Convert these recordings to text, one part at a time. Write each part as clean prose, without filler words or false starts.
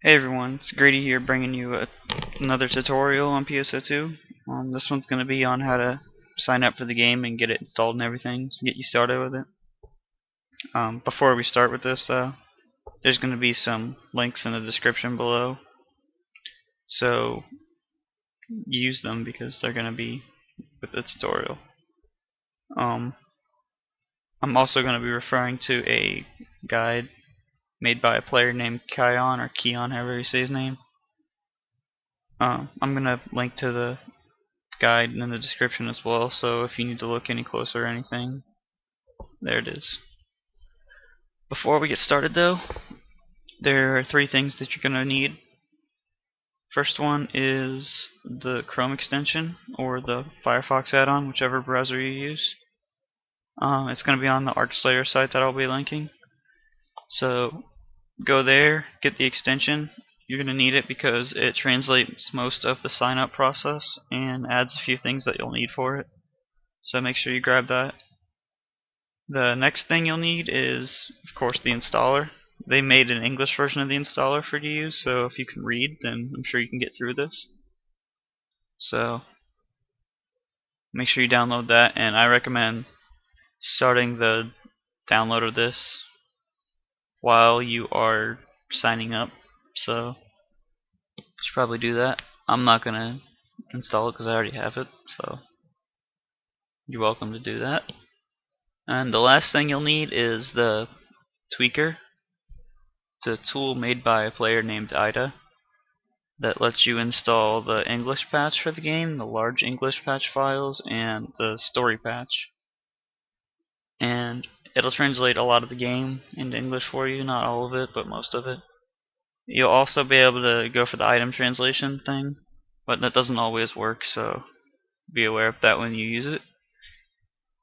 Hey everyone, it's Grady here bringing you another tutorial on PSO2. This one's going to be on how to sign up for the game and get it installed and everything to get you started with it. Before we start with this though, there's going to be some links in the description below, so use them because they're going to be with the tutorial. I'm also going to be referring to a guide made by a player named Kion, or Keon, however you say his name. I'm going to link to the guide in the description as well, so if you need to look any closer or anything, there it is. Before we get started though, there are three things that you're going to need. First one is the Chrome extension or the Firefox add-on, whichever browser you use. It's going to be on the ArcSlayer site that I'll be linking. So go there, get the extension. You're going to need it because it translates most of the sign up process and adds a few things that you'll need for it. So make sure you grab that. The next thing you'll need is, of course, the installer. They made an English version of the installer for you to use, so if you can read, then I'm sure you can get through this. So make sure you download that, and I recommend starting the download of this while you are signing up. So you should probably do that. I'm not going to install it because I already have it, so you're welcome to do that. And the last thing you'll need is the tweaker. It's a tool made by a player named Ida that lets you install the English patch for the game, the large English patch files, and the story patch. And it'll translate a lot of the game into English for you, not all of it, but most of it. You'll also be able to go for the item translation thing, but that doesn't always work, so be aware of that when you use it.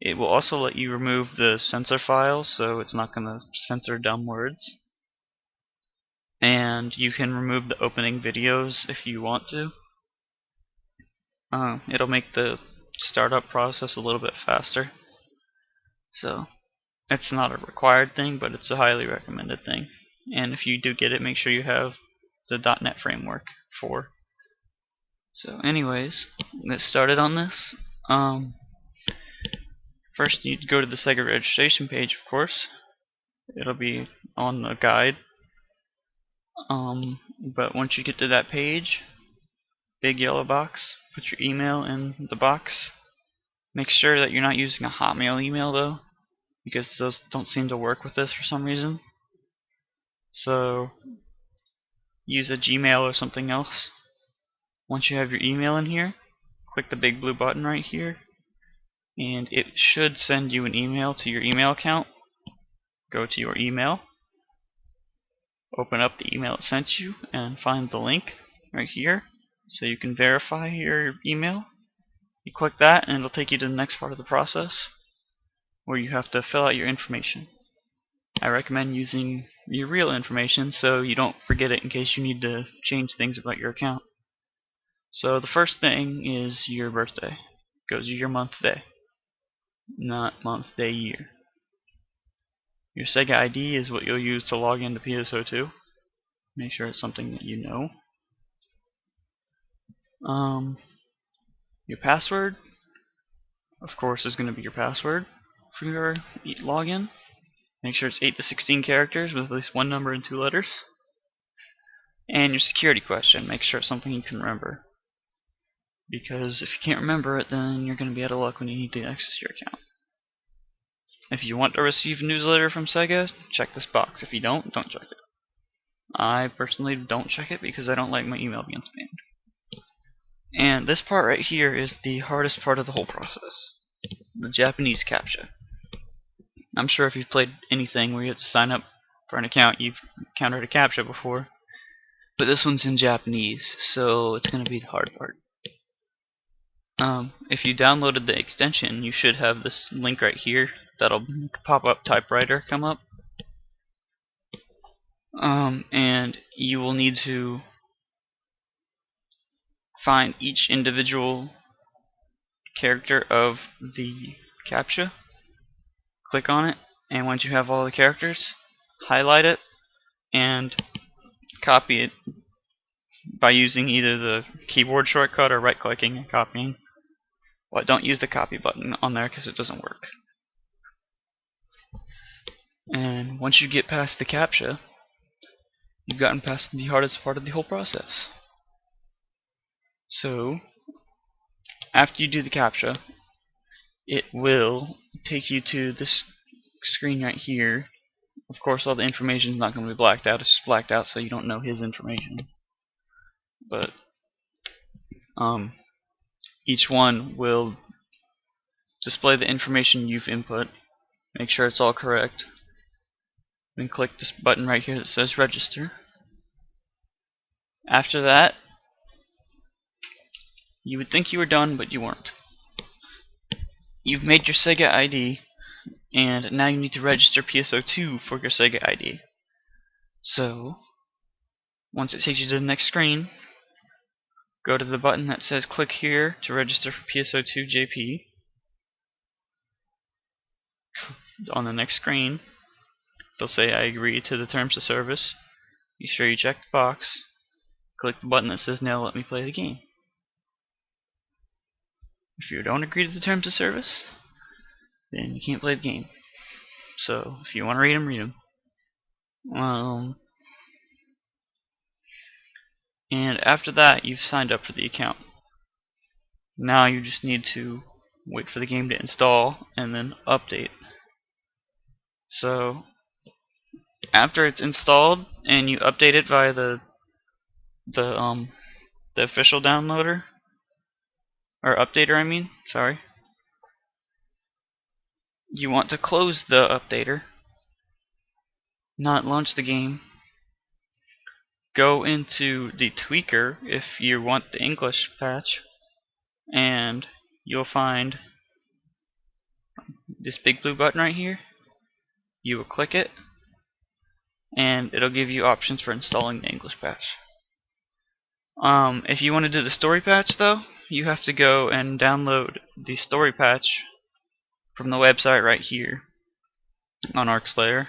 It will also let you remove the censor files, so it's not going to censor dumb words. And you can remove the opening videos if you want to. It'll make the startup process a little bit faster. So it's not a required thing, but it's a highly recommended thing. And if you do get it, make sure you have the .NET framework for. So anyways, let's get started on this. First you need to go to the Sega registration page, of course. It'll be on the guide. But once you get to that page, big yellow box, put your email in the box. Make sure that you're not using a Hotmail email though, because those don't seem to work with this for some reason. So use a Gmail or something else. Once you have your email in here, click the big blue button right here, and it should send you an email to your email account. Go to your email, open up the email it sent you, and find the link right here so you can verify your email. You click that and it'll take you to the next part of the process where you have to fill out your information. I recommend using your real information so you don't forget it in case you need to change things about your account. So the first thing is your birthday. Goes your month, day, not month, day, year. Your Sega ID is what you'll use to log into PSO2. Make sure it's something that you know. Your password, of course, is going to be your password for your login. Make sure it's 8 to 16 characters with at least one number and 2 letters. And your security question, make sure it's something you can remember. Because if you can't remember it, then you're going to be out of luck when you need to access your account. If you want to receive a newsletter from Sega, check this box. If you don't check it. I personally don't check it because I don't like my email being spammed. And this part right here is the hardest part of the whole process. The Japanese CAPTCHA. I'm sure if you've played anything where you have to sign up for an account, you've encountered a CAPTCHA before. But this one's in Japanese, so it's going to be the hard part. If you downloaded the extension, you should have this link right here that'll pop up typewriter come up. And you will need to find each individual character of the CAPTCHA, click on it, and once you have all the characters, highlight it and copy it by using either the keyboard shortcut or right clicking and copying. But don't use the copy button on there because it doesn't work. And once you get past the CAPTCHA, you've gotten past the hardest part of the whole process. So, after you do the CAPTCHA, it will take you to this screen right here. Of course, all the information is not going to be blacked out. It's just blacked out so you don't know his information. But each one will display the information you've input. Make sure it's all correct. Then click this button right here that says register. After that, you would think you were done, but you weren't. You've made your Sega ID, and now you need to register PSO2 for your Sega ID. So, once it takes you to the next screen, go to the button that says click here to register for PSO2 JP. On the next screen, it'll say I agree to the terms of service. Be sure you check the box. Click the button that says now let me play the game. If you don't agree to the terms of service, then you can't play the game. So if you want to read them, read them. And after that, you've signed up for the account. Now you just need to wait for the game to install and then update. So after it's installed and you update it via the official downloader or updater, I mean, sorry. You want to close the updater, not launch the game. Go into the tweaker if you want the English patch, and you'll find this big blue button right here. You will click it, and it'll give you options for installing the English patch. If you want to do the story patch though, you have to go and download the story patch from the website right here on ArcSlayer.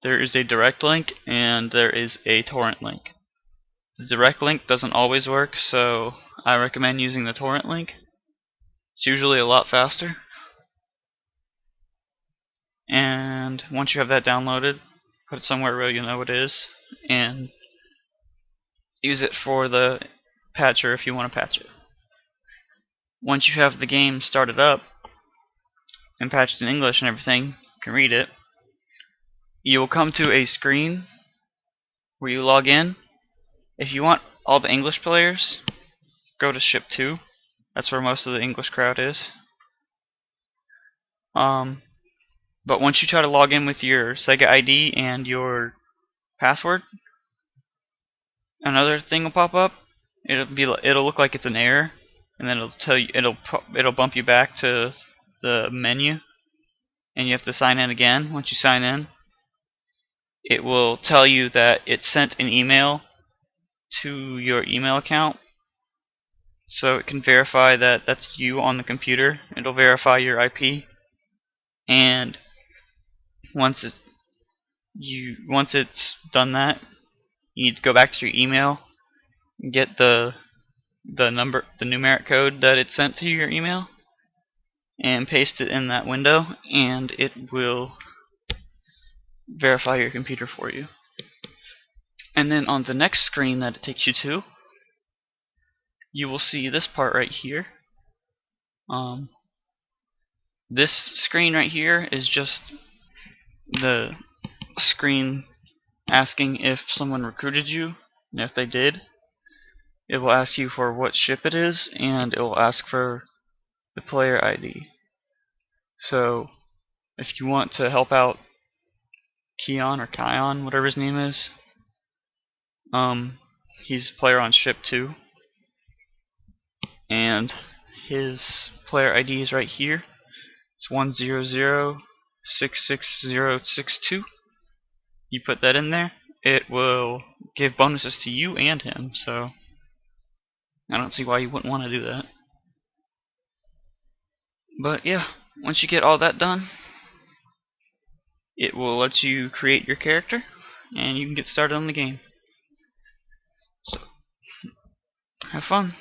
There is a direct link and there is a torrent link. The direct link doesn't always work, so I recommend using the torrent link. It's usually a lot faster. And once you have that downloaded, put it somewhere where you know it is, and use it for the patcher if you want to patch it. Once you have the game started up and patched in English and everything, you can read it, you will come to a screen where you log in. If you want all the English players, go to ship 2. That's where most of the English crowd is. But once you try to log in with your Sega ID and your password, another thing will pop up. It'll look like it's an error, and then it'll tell you it'll bump you back to the menu, and you have to sign in again. Once you sign in, it will tell you that it sent an email to your email account, so it can verify that that's you on the computer. It'll verify your IP, and once it's done that, you need to go back to your email and get the numeric code that it sent to your email and paste it in that window, and it will verify your computer for you. And then on the next screen that it takes you to, you will see this part right here. This screen right here is just the screen asking if someone recruited you, and if they did, it will ask you for what ship it is, and it will ask for the player ID. So if you want to help out Kion or Kion, whatever his name is, he's a player on ship 2, and his player ID is right here. It's 100-66062. You put that in there, it will give bonuses to you and him, so I don't see why you wouldn't want to do that. But yeah, once you get all that done, it will let you create your character, and you can get started on the game. Have fun.